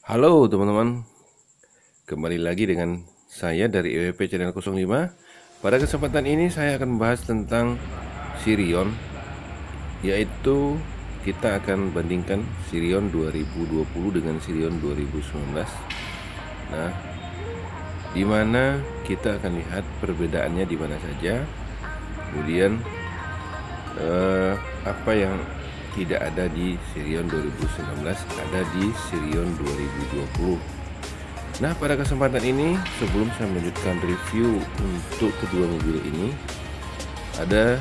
Halo teman-teman, kembali lagi dengan saya dari EWP Channel 05. Pada kesempatan ini saya akan membahas tentang Sirion, yaitu kita akan bandingkan Sirion 2020 dengan Sirion 2019. Nah, di mana kita akan lihat perbedaannya di mana saja. Kemudian apa yang tidak ada di Sirion 2019 ada di Sirion 2020. Nah, pada kesempatan ini sebelum saya melanjutkan review untuk kedua mobil ini, ada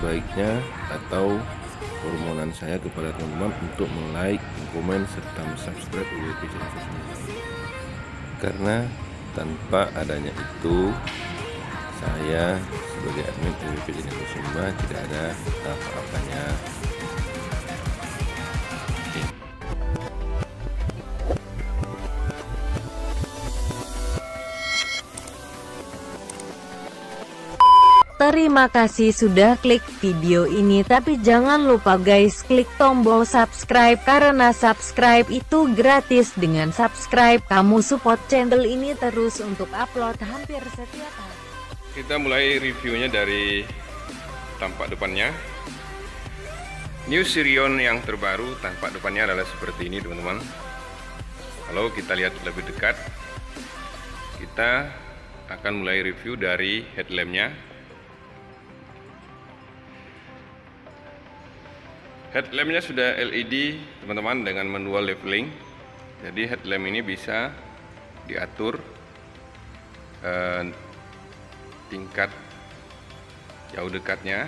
baiknya atau permohonan saya kepada teman-teman untuk like, komen, serta subscribe EWP Channel ini. Karena tanpa adanya itu, saya sebagai admin EWP Channel tidak ada apa-apanya. Terima kasih sudah klik video ini, tapi jangan lupa guys klik tombol subscribe karena subscribe itu gratis. Dengan subscribe kamu support channel ini terus untuk upload hampir setiap hari. Kita mulai reviewnya dari tampak depannya. New Sirion yang terbaru tampak depannya adalah seperti ini teman-teman. Kalau kita lihat lebih dekat, kita akan mulai review dari headlampnya. Headlampnya sudah LED teman-teman dengan manual leveling. Jadi headlamp ini bisa diatur tingkat jauh dekatnya.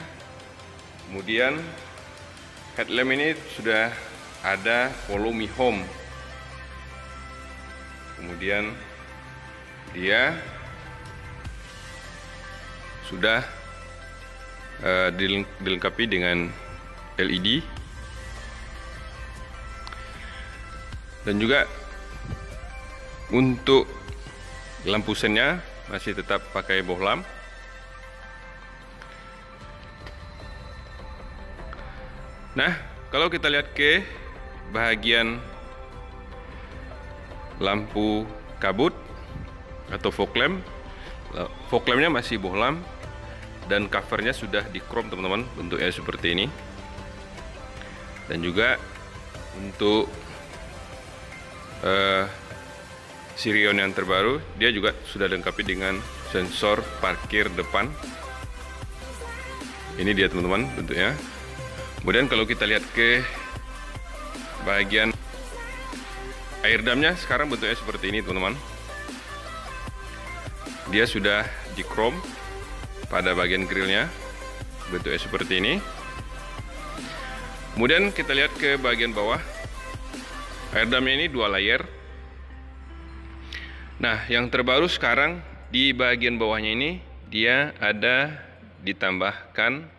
Kemudian headlamp ini sudah ada follow me home. Kemudian dia sudah dilengkapi dengan LED dan juga untuk lampu sennya masih tetap pakai bohlam. Nah, kalau kita lihat ke bahagian lampu kabut atau fog lampnya masih bohlam dan covernya sudah di chrome teman-teman, bentuknya seperti ini. Dan juga untuk Sirion yang terbaru, dia juga sudah dilengkapi dengan sensor parkir depan. Ini dia teman-teman bentuknya. Kemudian kalau kita lihat ke bagian air damnya, sekarang bentuknya seperti ini teman-teman. Dia sudah di chrome pada bagian grillnya, bentuknya seperti ini. Kemudian kita lihat ke bagian bawah, air damnya ini 2 layer. Nah, yang terbaru sekarang di bagian bawahnya ini dia ada ditambahkan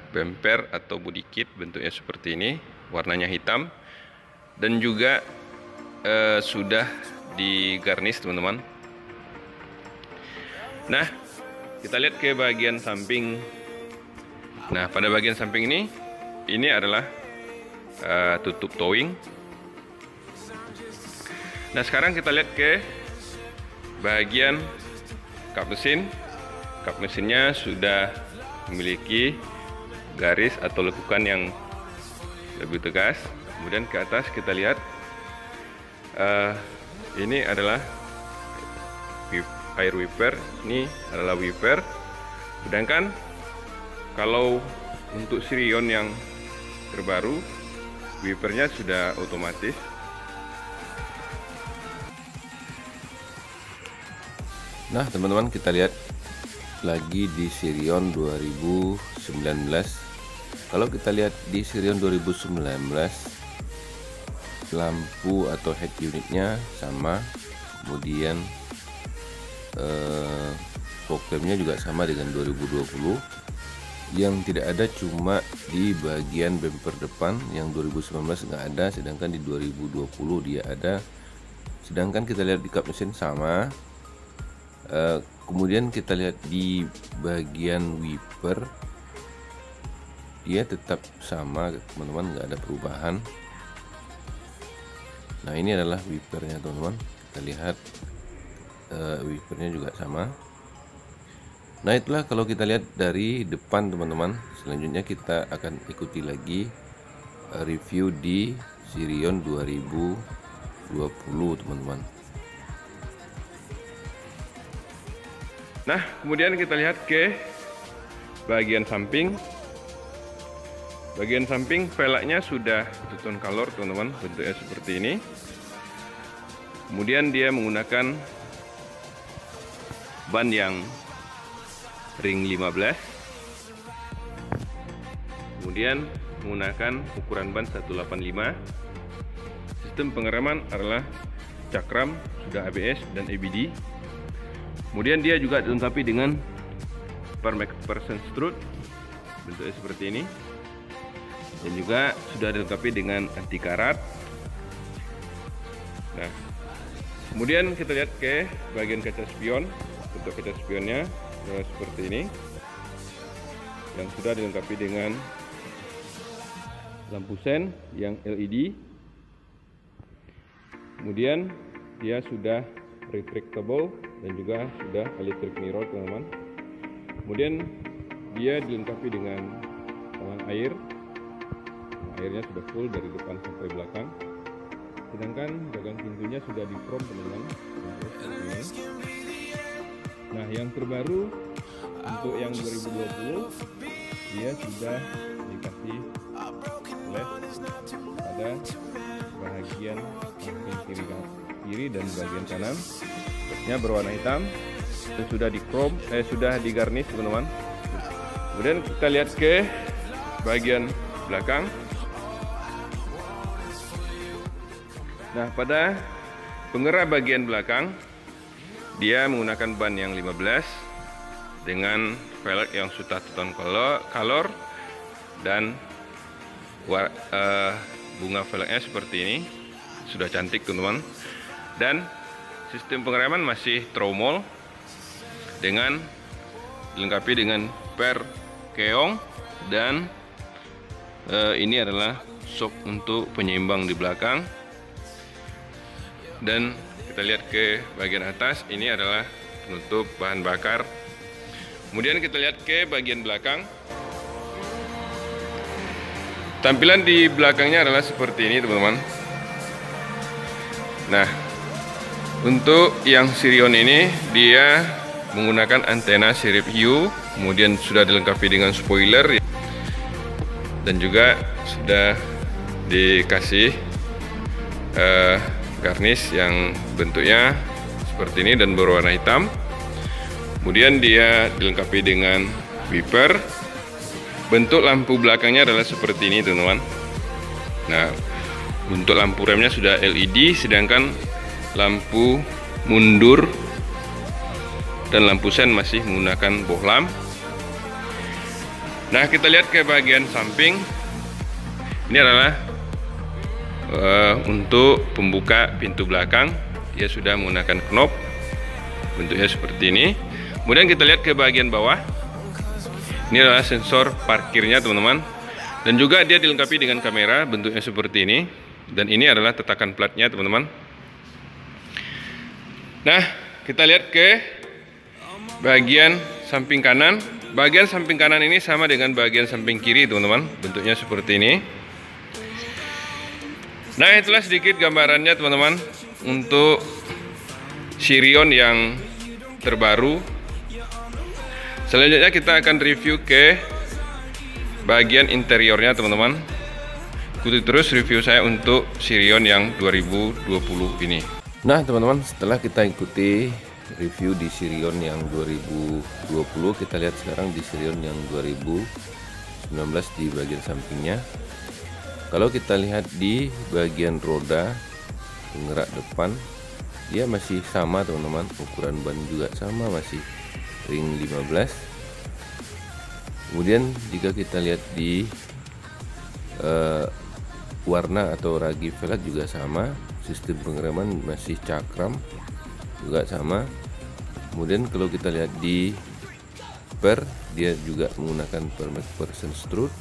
bumper atau body kit, bentuknya seperti ini, warnanya hitam, dan juga sudah digarnish teman-teman. Nah, kita lihat ke bagian samping. Nah, pada bagian samping ini adalah tutup towing. Nah, sekarang kita lihat ke bagian kap mesin. Kap mesinnya sudah memiliki garis atau lekukan yang lebih tegas. Kemudian ke atas kita lihat ini adalah air wiper. Ini adalah wiper. Sedangkan kalau untuk Sirion yang terbaru, wipernya sudah otomatis. Nah teman-teman, kita lihat lagi di Sirion 2019. Kalau kita lihat di Sirion 2019, lampu atau head unitnya sama, kemudian fog lampnya juga sama dengan 2020. Yang tidak ada cuma di bagian bumper depan, yang 2019 nggak ada, sedangkan di 2020 dia ada. Sedangkan kita lihat di kap mesin sama. Kemudian kita lihat di bagian wiper, dia tetap sama teman-teman, nggak ada perubahan. Nah, ini adalah wipernya teman-teman. Kita lihat wipernya juga sama. Nah, itulah kalau kita lihat dari depan teman-teman. Selanjutnya kita akan ikuti lagi review di Sirion 2020 teman-teman. Nah, kemudian kita lihat ke bagian samping. Bagian samping velgnya sudah two-tone color teman-teman, bentuknya seperti ini. Kemudian dia menggunakan ban yang ring 15. Kemudian menggunakan ukuran ban 185. Sistem pengereman adalah cakram, sudah ABS dan ABD. Kemudian dia juga dilengkapi dengan per McPherson strut, bentuknya seperti ini. Dan juga sudah dilengkapi dengan anti karat. Nah, kemudian kita lihat ke bagian kaca spion. Bentuk kaca spionnya seperti ini, yang sudah dilengkapi dengan lampu sen yang LED. Kemudian dia sudah retractable dan juga sudah electric mirror teman-teman. Kemudian dia dilengkapi dengan talang air. Airnya sudah full dari depan sampai belakang. Sedangkan gagang pintunya sudah di chrome teman-teman. Nah, yang terbaru untuk yang 2020 dia sudah dikasih LED pada bagian samping kiri dan bagian kanan. Lednya berwarna hitam dan sudah di chrome, sudah digarnish teman-teman. Kemudian kita lihat ke bagian belakang. Nah, pada pengeras bagian belakang dia menggunakan ban yang 15 dengan velg yang sudah two-tone color dan bunga velgnya seperti ini, sudah cantik teman-teman. Dan sistem pengereman masih tromol dengan dilengkapi dengan per keong dan ini adalah shock untuk penyeimbang di belakang. Dan kita lihat ke bagian atas, ini adalah penutup bahan bakar. Kemudian kita lihat ke bagian belakang. Tampilan di belakangnya adalah seperti ini teman-teman. Nah, untuk yang Sirion ini dia menggunakan antena sirip U, kemudian sudah dilengkapi dengan spoiler dan juga sudah dikasih garnish yang bentuknya seperti ini dan berwarna hitam. Kemudian dia dilengkapi dengan wiper. Bentuk lampu belakangnya adalah seperti ini teman-teman. Nah, untuk lampu remnya sudah LED, sedangkan lampu mundur dan lampu sen masih menggunakan bohlam. Nah, kita lihat ke bagian samping. Ini adalah untuk pembuka pintu belakang. Dia sudah menggunakan knob, bentuknya seperti ini. Kemudian kita lihat ke bagian bawah. Ini adalah sensor parkirnya teman-teman, dan juga dia dilengkapi dengan kamera, bentuknya seperti ini. Dan ini adalah tetakan platnya teman-teman. Nah, kita lihat ke bagian samping kanan. Bagian samping kanan ini sama dengan bagian samping kiri teman-teman, bentuknya seperti ini. Nah, itulah sedikit gambarannya teman-teman untuk Sirion yang terbaru. Selanjutnya kita akan review ke bagian interiornya teman-teman. Ikuti terus review saya untuk Sirion yang 2020 ini. Nah teman-teman, setelah kita ikuti review di Sirion yang 2020, kita lihat sekarang di Sirion yang 2019 di bagian sampingnya. Kalau kita lihat di bagian roda penggerak depan, dia masih sama teman-teman, ukuran ban juga sama, masih ring 15. Kemudian jika kita lihat di warna atau ragi velg juga sama, sistem pengereman masih cakram juga sama. Kemudian kalau kita lihat di per, dia juga menggunakan per McPherson strut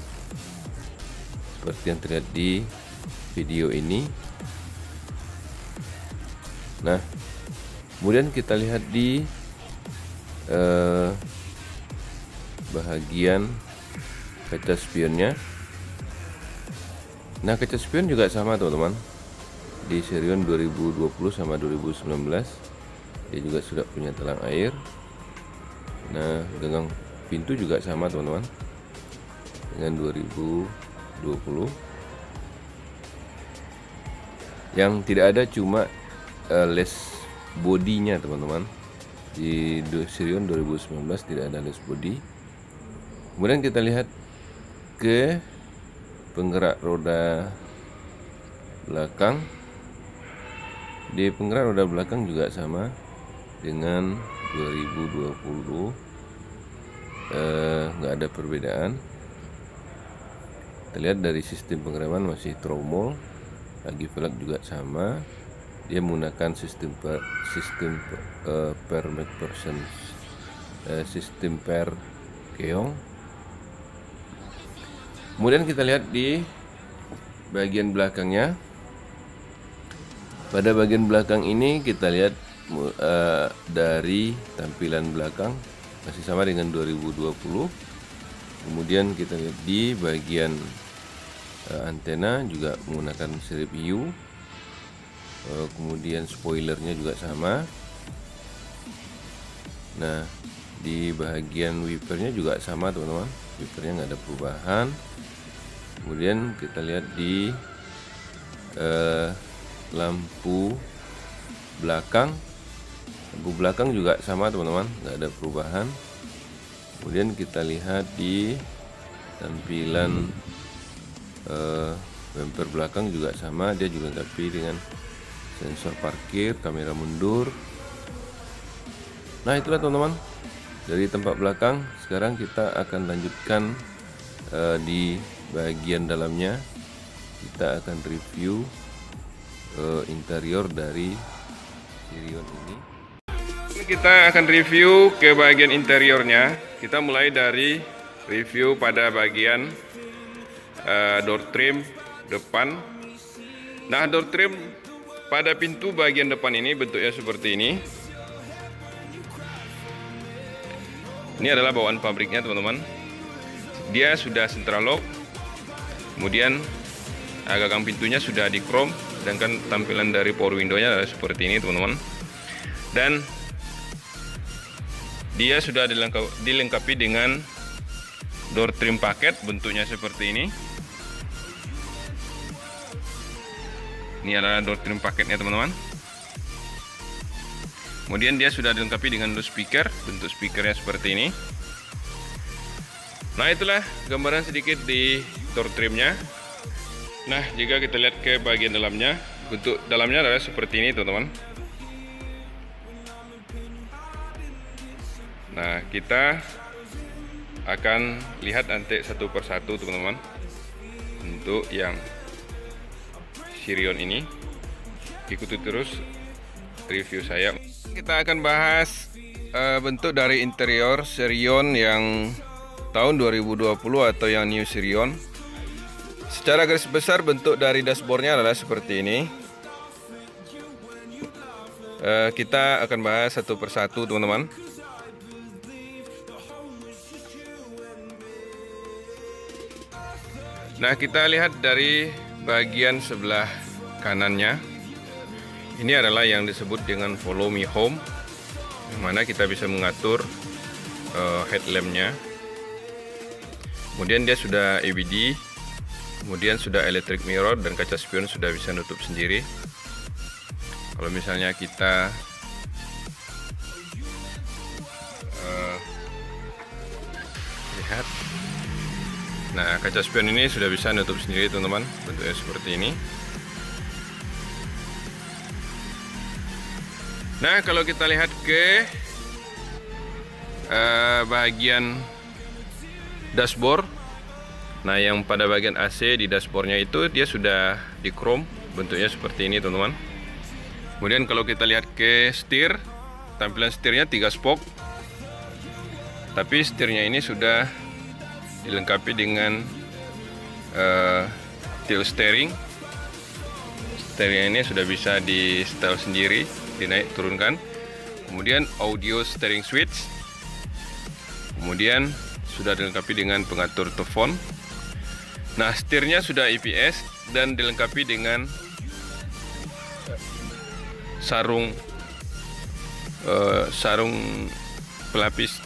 seperti yang terlihat di video ini. Nah, kemudian kita lihat di bahagian kaca spionnya. Nah, kaca spion juga sama teman-teman, di Sirion 2020 sama 2019 dia juga sudah punya talang air. Nah, gagang pintu juga sama teman-teman dengan 2020. Yang tidak ada cuma les bodinya teman-teman. Di Sirion 2019 tidak ada les body. Kemudian kita lihat ke penggerak roda belakang. Di penggerak roda belakang juga sama dengan 2020, nggak ada perbedaan. Kita lihat dari sistem pengereman masih tromol, lagi velg juga sama. Dia menggunakan sistem per McPherson, sistem per keong. Kemudian kita lihat di bagian belakangnya. Pada bagian belakang ini kita lihat dari tampilan belakang masih sama dengan 2020. Kemudian kita lihat di bagian antena juga menggunakan sirip U. Kemudian spoilernya juga sama. Nah, di bagian wipernya juga sama teman-teman, wipernya nggak ada perubahan. Kemudian kita lihat di lampu belakang juga sama teman-teman, nggak ada perubahan. Kemudian kita lihat di tampilan bumper belakang juga sama, dia juga dilengkapi dengan sensor parkir, kamera mundur. Nah, itulah teman-teman dari tempat belakang. Sekarang kita akan lanjutkan di bagian dalamnya. Kita akan review interior dari Sirion ini. Kita akan review ke bagian interiornya. Kita mulai dari review pada bagian door trim depan. Nah, door trim pada pintu bagian depan ini bentuknya seperti ini. Ini adalah bawaan pabriknya teman-teman. Dia sudah central lock. Kemudian gagang pintunya sudah di chrome, sedangkan tampilan dari power window-nya adalah seperti ini teman-teman. Dan dia sudah dilengkapi dengan door trim paket, bentuknya seperti ini. Ini adalah door trim paketnya teman-teman. Kemudian dia sudah dilengkapi dengan low speaker, bentuk speakernya seperti ini. Nah, itulah gambaran sedikit di door trimnya. Nah, jika kita lihat ke bagian dalamnya, bentuk dalamnya adalah seperti ini teman-teman. Nah, kita akan lihat nanti satu persatu teman-teman untuk yang Sirion ini. Ikuti terus review saya. Kita akan bahas bentuk dari interior Sirion yang tahun 2020 atau yang new Sirion. Secara garis besar bentuk dari dashboardnya adalah seperti ini. Kita akan bahas satu persatu teman-teman. Nah, kita lihat dari bagian sebelah kanannya. Ini adalah yang disebut dengan follow me home, yang mana kita bisa mengatur headlampnya. Kemudian dia sudah EBD, kemudian sudah electric mirror, dan kaca spion sudah bisa nutup sendiri. Kalau misalnya kita lihat, nah, kaca spion ini sudah bisa nutup sendiri teman-teman, bentuknya seperti ini. Nah, kalau kita lihat ke bagian dashboard, nah yang pada bagian AC di dashboardnya itu dia sudah di chrome, bentuknya seperti ini teman-teman. Kemudian kalau kita lihat ke setir, tampilan setirnya 3 spoke, tapi setirnya ini sudah dilengkapi dengan tilt steering. Steeringnya ini sudah bisa di setel sendiri. dinaik turunkan. Kemudian audio steering switch. Kemudian sudah dilengkapi dengan pengatur telepon. Nah, setirnya sudah ABS dan dilengkapi dengan sarung pelapis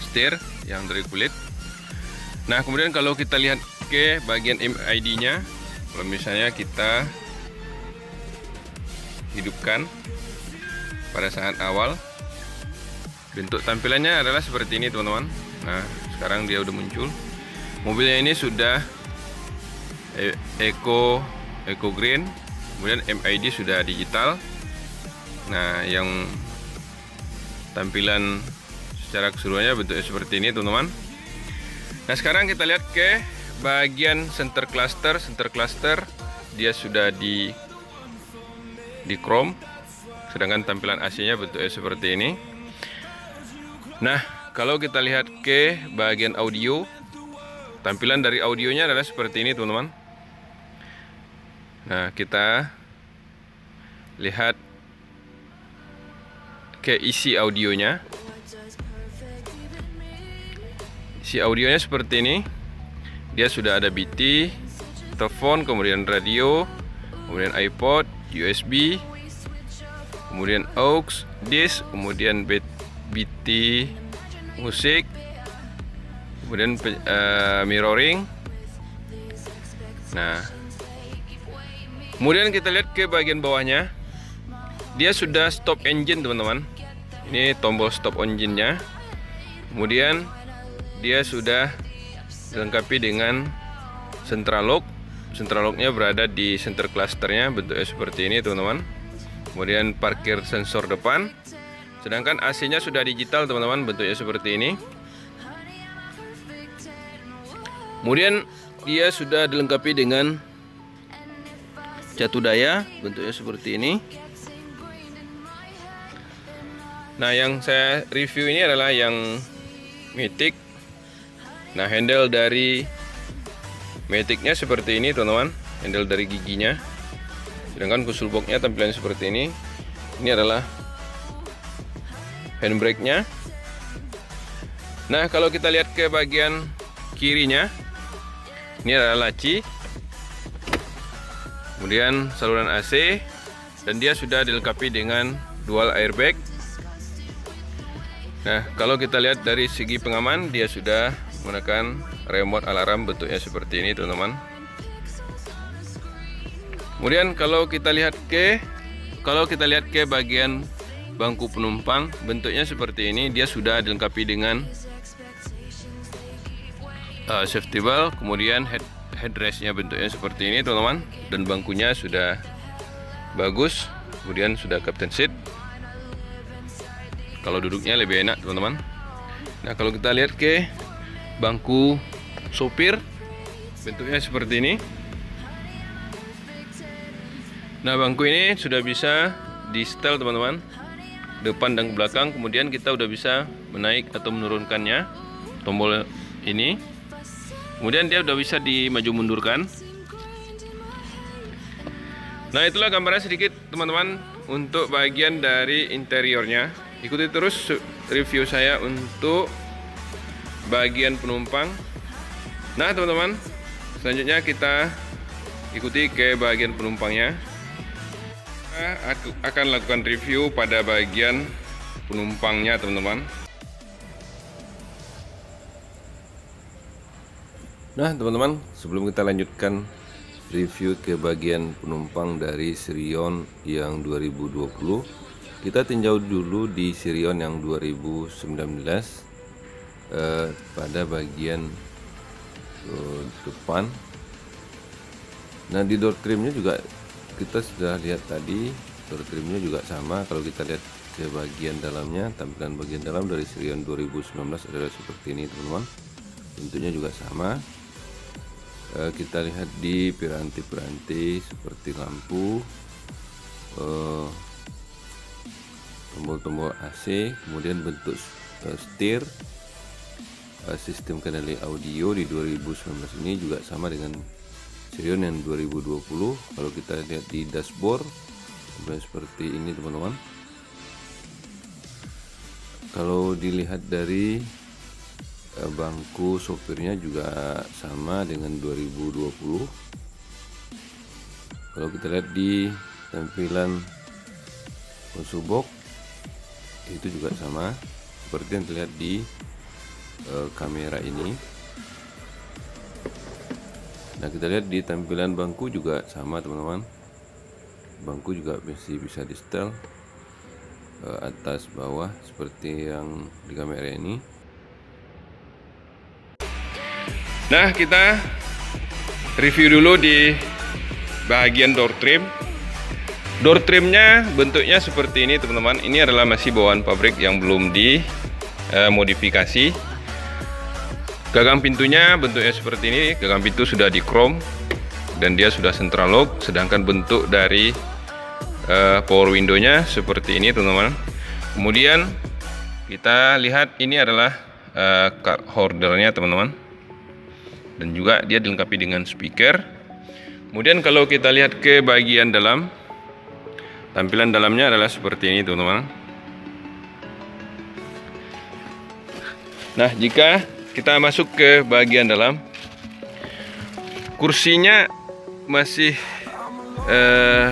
setir yang dari kulit. Nah, kemudian kalau kita lihat ke bagian MID-nya, kalau misalnya kita hidupkan pada saat awal, bentuk tampilannya adalah seperti ini teman-teman. Nah, sekarang dia udah muncul. Mobilnya ini sudah Eco Green, kemudian MID sudah digital. Nah, yang tampilan secara keseluruhannya bentuknya seperti ini teman-teman. Nah, sekarang kita lihat ke bagian center cluster. Center cluster dia sudah di chrome, sedangkan tampilan AC-nya bentuknya seperti ini. Nah, kalau kita lihat ke bagian audio, tampilan dari audionya adalah seperti ini teman-teman. Nah, kita lihat ke isi audionya. Isi audionya seperti ini. Dia sudah ada BT, telepon, kemudian radio, kemudian iPod, USB, kemudian aux, disk, kemudian BT musik, kemudian mirroring. Nah, kemudian kita lihat ke bagian bawahnya, dia sudah stop engine teman-teman. Ini tombol stop engine-nya. Kemudian dia sudah dilengkapi dengan central lock. Central lock-nya berada di center clusternya, bentuknya seperti ini teman-teman. Kemudian parkir sensor depan. Sedangkan AC-nya sudah digital teman-teman, bentuknya seperti ini. Kemudian dia sudah dilengkapi dengan catu daya, bentuknya seperti ini. Nah, yang saya review ini adalah yang Matic. Nah, handle dari Matic-nya seperti ini teman-teman, handle dari giginya. Sedangkan kusul box-nya tampilannya seperti ini. Ini adalah handbrake-nya. Nah, kalau kita lihat ke bagian kirinya, ini adalah laci, kemudian saluran AC, dan dia sudah dilengkapi dengan dual airbag. Nah, kalau kita lihat dari segi pengaman, dia sudah menggunakan remote alarm, bentuknya seperti ini teman-teman. Kemudian kalau kita lihat ke bagian bangku penumpang, bentuknya seperti ini. Dia sudah dilengkapi dengan safety belt, kemudian headrest-nya bentuknya seperti ini teman-teman, dan bangkunya sudah bagus. Kemudian sudah captain seat. Kalau duduknya lebih enak teman-teman. Nah, kalau kita lihat ke bangku sopir, bentuknya seperti ini. Nah, bangku ini sudah bisa di setel teman-teman, depan dan belakang. Kemudian kita udah bisa menaik atau menurunkannya, tombol ini. Kemudian dia udah bisa dimaju mundurkan. Nah, itulah gambaran sedikit teman-teman untuk bagian dari interiornya. Ikuti terus review saya untuk bagian penumpang. Nah teman-teman, selanjutnya kita ikuti ke bagian penumpangnya. Aku akan lakukan review pada bagian penumpangnya teman-teman. Nah teman-teman, sebelum kita lanjutkan review ke bagian penumpang dari Sirion yang 2020, kita tinjau dulu di Sirion yang 2019 pada bagian depan. Nah, di door trimnya juga kita sudah lihat tadi, door trimnya juga sama. Kalau kita lihat ke bagian dalamnya, tampilan bagian dalam dari Sirion 2019 adalah seperti ini teman-teman, bentuknya juga sama. Kita lihat di piranti-piranti seperti lampu, tombol-tombol AC, kemudian bentuk setir, sistem kendali audio di 2019 ini juga sama dengan Sirion yang 2020. Kalau kita lihat di dashboard, seperti ini teman-teman. Kalau dilihat dari bangku sopirnya juga sama dengan 2020. Kalau kita lihat di tampilan konsol box itu juga sama seperti yang terlihat di kamera ini. Nah, kita lihat di tampilan bangku juga sama teman-teman. Bangku juga masih bisa di setel atas bawah seperti yang di kamera ini. Nah, kita review dulu di bagian door trim. Door trimnya bentuknya seperti ini teman-teman. Ini adalah masih bawaan pabrik yang belum dimodifikasi. Gagang pintunya bentuknya seperti ini. Gagang pintu sudah di chrome dan dia sudah central lock. Sedangkan bentuk dari power window-nya seperti ini teman-teman. Kemudian kita lihat ini adalah card holder-nya teman-teman. Dan juga dia dilengkapi dengan speaker. Kemudian kalau kita lihat ke bagian dalam, tampilan dalamnya adalah seperti ini teman-teman. Nah, jika kita masuk ke bagian dalam, kursinya masih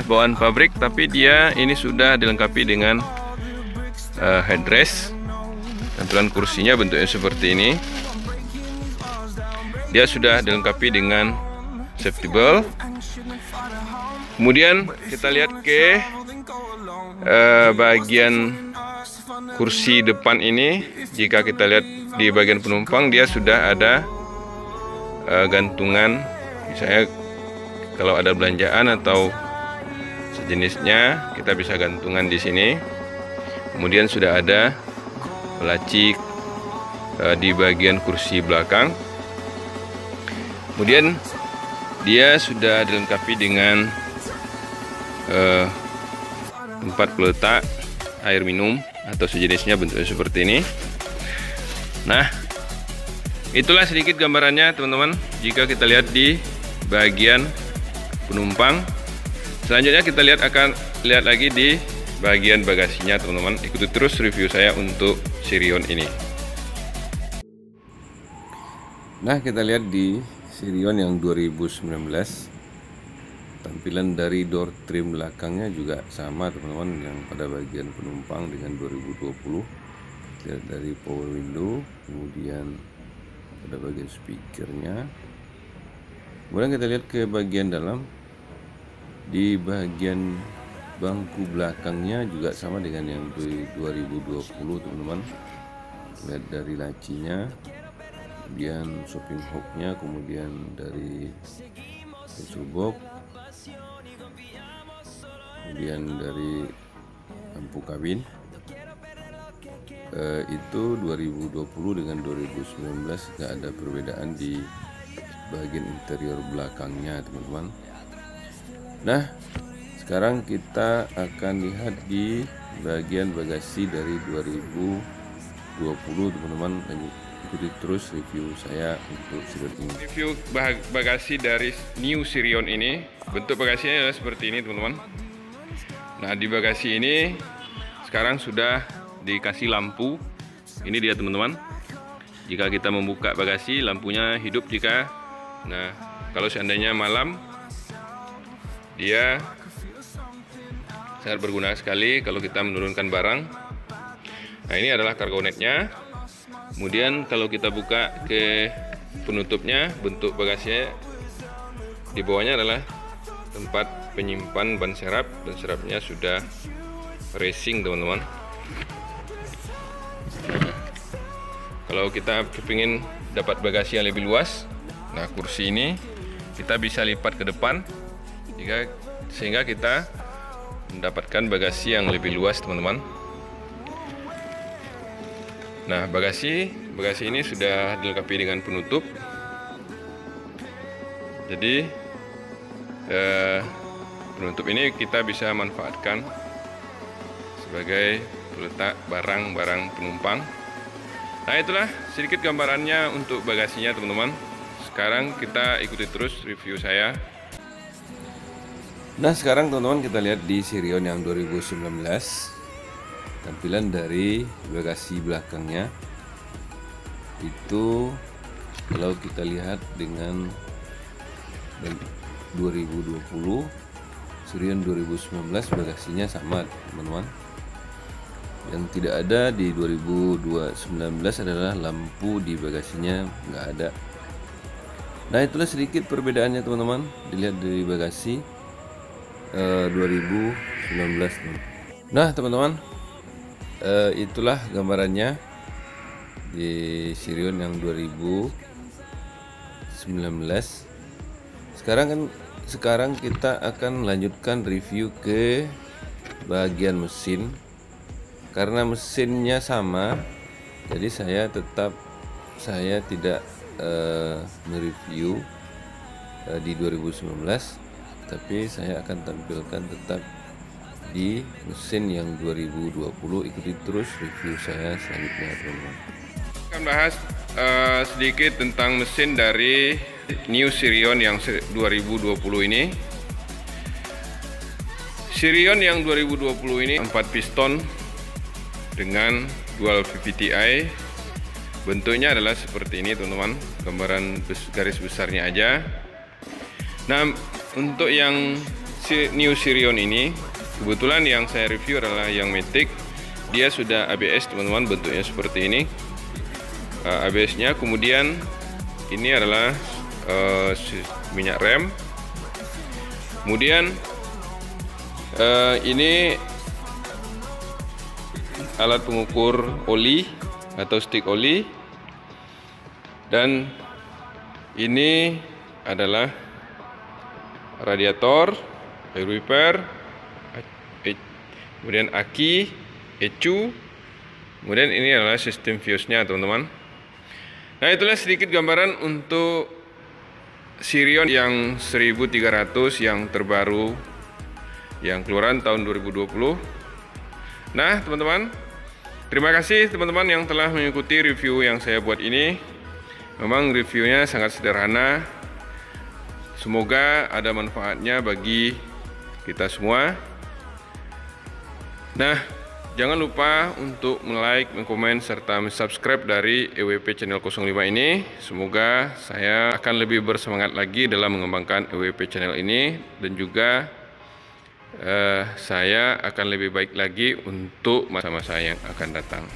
bawaan pabrik, tapi dia ini sudah dilengkapi dengan headrest. Tampilan kursinya bentuknya seperti ini. Dia sudah dilengkapi dengan safety belt. Kemudian kita lihat ke bagian kursi depan ini. Jika kita lihat di bagian penumpang, dia sudah ada gantungan, misalnya kalau ada belanjaan atau sejenisnya, kita bisa gantungan di sini. Kemudian sudah ada pelacik di bagian kursi belakang. Kemudian dia sudah dilengkapi dengan tempat peletak air minum atau sejenisnya, bentuknya seperti ini. Nah, itulah sedikit gambarannya teman-teman. Jika kita lihat di bagian penumpang, selanjutnya kita lihat lagi di bagian bagasinya teman-teman. Ikuti terus review saya untuk Sirion ini. Nah, kita lihat di Sirion yang 2019, tampilan dari door trim belakangnya juga sama teman-teman, yang pada bagian penumpang dengan 2020. Lihat dari power window, kemudian pada bagian speakernya. Kemudian kita lihat ke bagian dalam. Di bagian bangku belakangnya juga sama dengan yang 2020 teman-teman. Lihat dari lacinya, kemudian shopping hooknya, kemudian dari console box, kemudian dari lampu kabin. Itu 2020 dengan 2019 tidak ada perbedaan di bagian interior belakangnya teman-teman. Nah, sekarang kita akan lihat di bagian bagasi dari 2020 teman-teman. Ikuti terus review saya untuk Sirion ini. Review bagasi dari new Sirion ini. Bentuk bagasinya adalah seperti ini teman-teman. Nah, di bagasi ini sekarang sudah dikasih lampu. Ini dia teman-teman. Jika kita membuka bagasi, lampunya hidup. Kalau seandainya malam, dia sangat berguna sekali kalau kita menurunkan barang. Nah, ini adalah cargo net-nya. Kemudian kalau kita buka ke penutupnya, bentuk bagasinya di bawahnya adalah tempat penyimpan ban serap. Ban serapnya sudah racing teman-teman. Kalau kita kepingin dapat bagasi yang lebih luas, nah kursi ini kita bisa lipat ke depan sehingga kita mendapatkan bagasi yang lebih luas teman-teman. Nah, bagasi ini sudah dilengkapi dengan penutup. Jadi penutup ini kita bisa manfaatkan sebagai peletak barang-barang penumpang. Nah, itulah sedikit gambarannya untuk bagasinya teman-teman. Sekarang kita ikuti terus review saya. Nah, sekarang teman-teman kita lihat di Sirion yang 2019, tampilan dari bagasi belakangnya itu kalau kita lihat dengan 2020 Sirion 2019 bagasinya sama teman-teman. Yang tidak ada di 2019 adalah lampu di bagasinya nggak ada. Nah, itulah sedikit perbedaannya teman-teman, dilihat dari bagasi 2019. Nah teman-teman, itulah gambarannya di Sirion yang 2019. Sekarang kita akan melanjutkan review ke bagian mesin. Karena mesinnya sama, jadi saya tidak mereview di 2019, tapi saya akan tampilkan tetap di mesin yang 2020. Ikuti terus review saya selanjutnya teman-teman. Akan bahas sedikit tentang mesin dari New Sirion yang 2020 ini. Sirion yang 2020 ini 4 piston dengan dual VVT-i. Bentuknya adalah seperti ini teman-teman, gambaran garis besarnya aja. Nah, untuk yang New Sirion ini, kebetulan yang saya review adalah yang Matic. Dia sudah ABS teman-teman, bentuknya seperti ini. ABS-nya, kemudian ini adalah minyak rem. Kemudian ini alat pengukur oli atau stick oli. Dan ini adalah radiator, air wiper, kemudian aki, ECU, kemudian ini adalah sistem fuse-nya teman-teman. Nah, itulah sedikit gambaran untuk Sirion yang 1300 yang terbaru yang keluaran tahun 2020. Nah teman-teman, terima kasih teman-teman yang telah mengikuti review yang saya buat ini. Memang reviewnya sangat sederhana. Semoga ada manfaatnya bagi kita semua. Nah, jangan lupa untuk like, komen, serta subscribe dari EWP Channel 05 ini. Semoga saya akan lebih bersemangat lagi dalam mengembangkan EWP Channel ini. Dan juga saya akan lebih baik lagi untuk masa-masa yang akan datang.